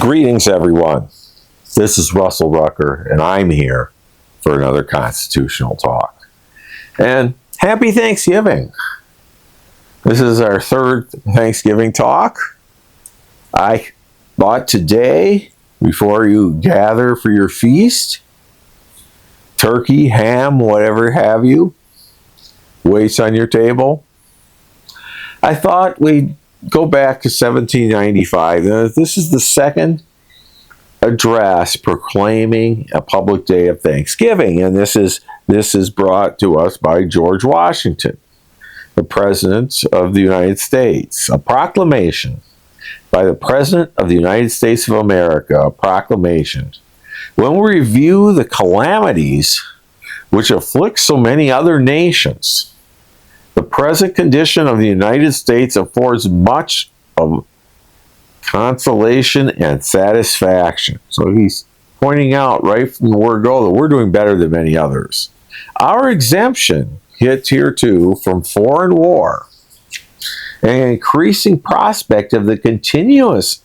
Greetings, everyone. This is Russell Rucker, and I'm here for another constitutional talk. And happy Thanksgiving. This is our third Thanksgiving talk. I thought today, before you gather for your feast, turkey, ham, whatever have you, waits on your table, I thought we'd go back to 1795. This is the second address proclaiming a public day of Thanksgiving, and this is brought to us by George Washington, the President of the United States. A proclamation by the President of the United States of America, a proclamation. When we review the calamities which afflict so many other nations, the present condition of the United States affords much of consolation and satisfaction. So he's pointing out right from the word go that we're doing better than many others. Our exemption hits here too from foreign war, and an increasing prospect of the continuance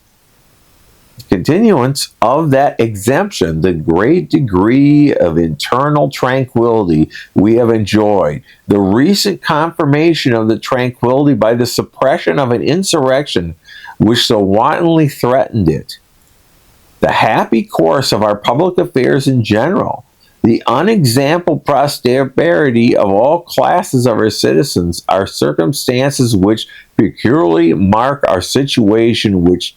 of that exemption, the great degree of internal tranquility we have enjoyed, the recent confirmation of the tranquility by the suppression of an insurrection which so wantonly threatened it, the happy course of our public affairs in general, the unexampled prosperity of all classes of our citizens, are circumstances which peculiarly mark our situation, which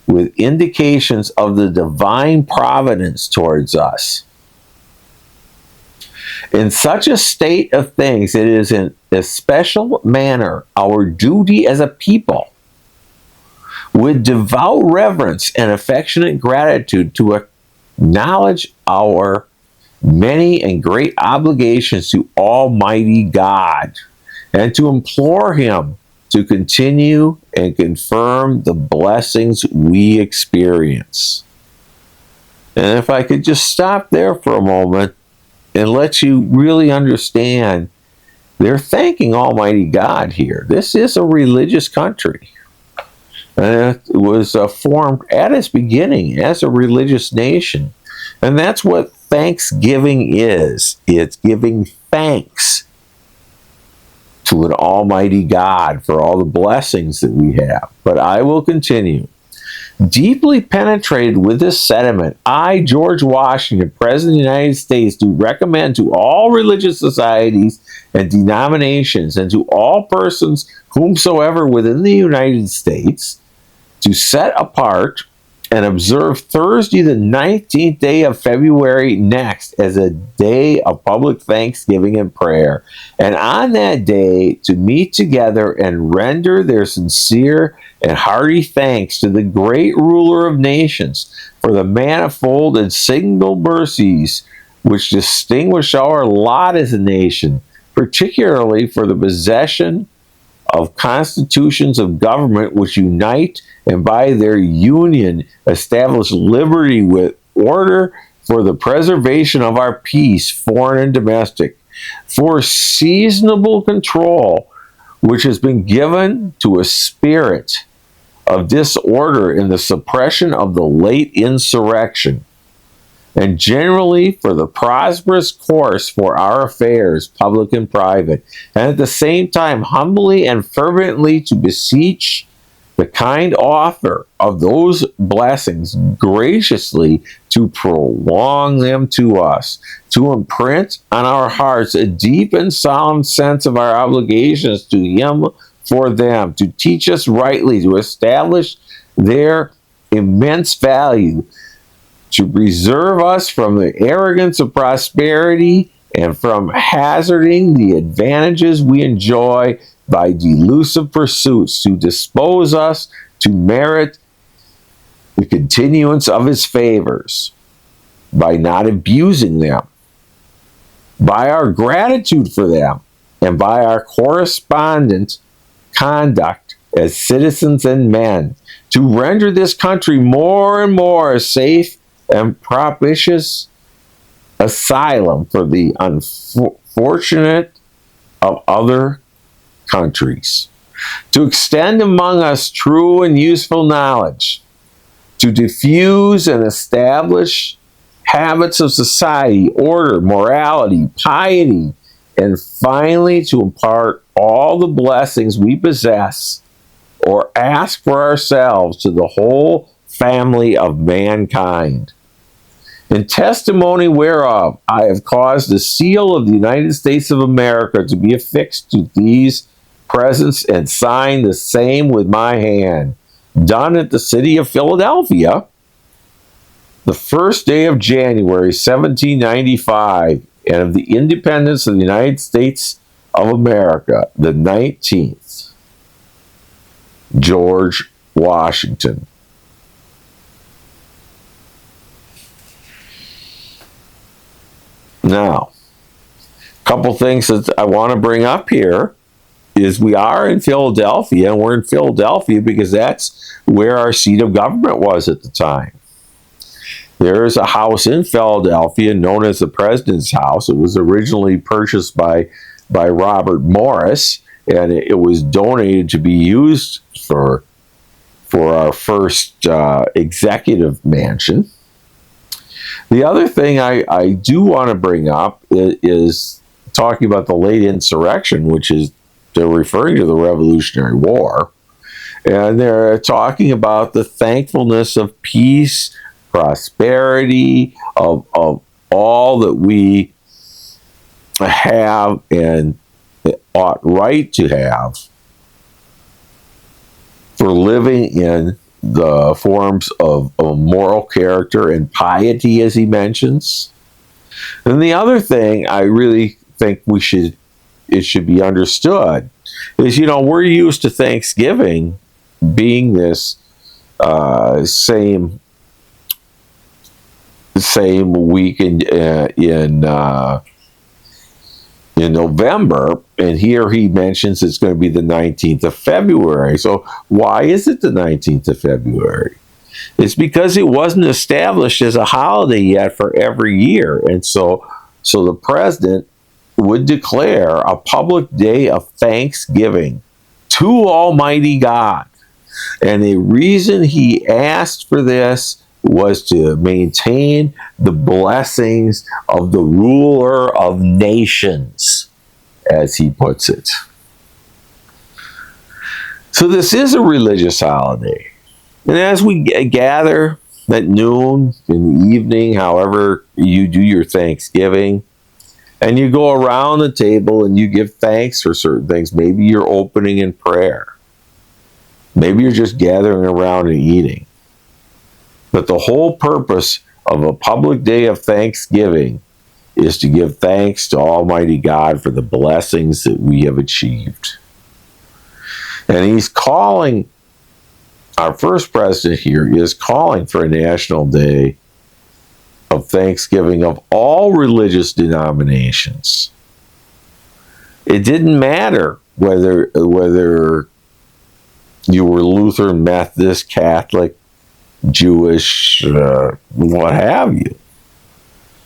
with indications of the divine providence towards us. In such a state of things, it is in a special manner our duty as a people, with devout reverence and affectionate gratitude, to acknowledge our many and great obligations to Almighty God, and to implore Him to continue and confirm the blessings we experience. And if I could just stop there for a moment and let you really understand, they're thanking Almighty God here. This is a religious country. And it was formed at its beginning as a religious nation. And that's what Thanksgiving is. It's giving thanks to an Almighty God for all the blessings that we have. But I will continue. Deeply penetrated with this sentiment, I, George Washington, President of the United States, do recommend to all religious societies and denominations, and to all persons whomsoever within the United States, to set apart and observe Thursday, the 19th day of February next, as a day of public thanksgiving and prayer, and on that day to meet together and render their sincere and hearty thanks to the great ruler of nations for the manifold and signal mercies which distinguish our lot as a nation, particularly for the possession of constitutions of government which unite and by their union establish liberty with order, for the preservation of our peace, foreign and domestic, for seasonable control which has been given to a spirit of disorder in the suppression of the late insurrection, and generally for the prosperous course for our affairs, public and private, and at the same time humbly and fervently to beseech the kind author of those blessings graciously to prolong them to us, to imprint on our hearts a deep and solemn sense of our obligations to Him for them, to teach us rightly, to establish their immense value, to preserve us from the arrogance of prosperity and from hazarding the advantages we enjoy by delusive pursuits, to dispose us to merit the continuance of His favors by not abusing them, by our gratitude for them, and by our correspondent conduct as citizens and men, to render this country more and more a safe and propitious asylum for the unfortunate of other countries, to extend among us true and useful knowledge, to diffuse and establish habits of society, order, morality, piety, and finally to impart all the blessings we possess or ask for ourselves to the whole family of mankind. In testimony whereof I have caused the seal of the United States of America to be affixed to these presents and signed the same with my hand, done at the city of Philadelphia, the first day of January 1795, and of the independence of the United States of America, the 19th. George Washington. Now, a couple things that I want to bring up here is we are in Philadelphia, and we're in Philadelphia because that's where our seat of government was at the time. There is a house in Philadelphia known as the President's House. It was originally purchased by Robert Morris, and it was donated to be used for our first executive mansion. The other thing I do want to bring up is talking about the late insurrection, which is they're referring to the Revolutionary War, and they're talking about the thankfulness of peace, prosperity, of all that we have and ought right to have for living in the forms of moral character and piety, as he mentions. And the other thing I really think it should be understood is, we're used to Thanksgiving being this same week in November, and here he mentions it's going to be the 19th of February. So why is it the 19th of February? It's because it wasn't established as a holiday yet for every year, and so the president would declare a public day of thanksgiving to Almighty God. And the reason he asked for this was to maintain the blessings of the ruler of nations, as he puts it. So this is a religious holiday. And as we gather at noon, in the evening, however you do your Thanksgiving, and you go around the table and you give thanks for certain things, maybe you're opening in prayer. Maybe you're just gathering around and eating. But the whole purpose of a public day of Thanksgiving is to give thanks to Almighty God for the blessings that we have achieved. And he's calling, our first president here is calling for a national day of Thanksgiving of all religious denominations. It didn't matter whether you were Lutheran, Methodist, Catholic, Jewish, what have you.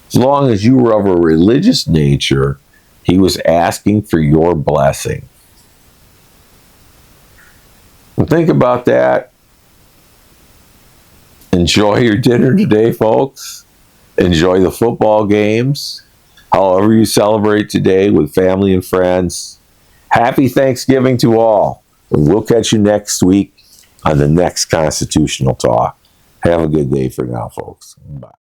As long as you were of a religious nature, he was asking for your blessing. And think about that. Enjoy your dinner today, folks. Enjoy the football games. However you celebrate today with family and friends. Happy Thanksgiving to all. And we'll catch you next week on the next Constitutional Talk. Have a good day for now, folks. Bye.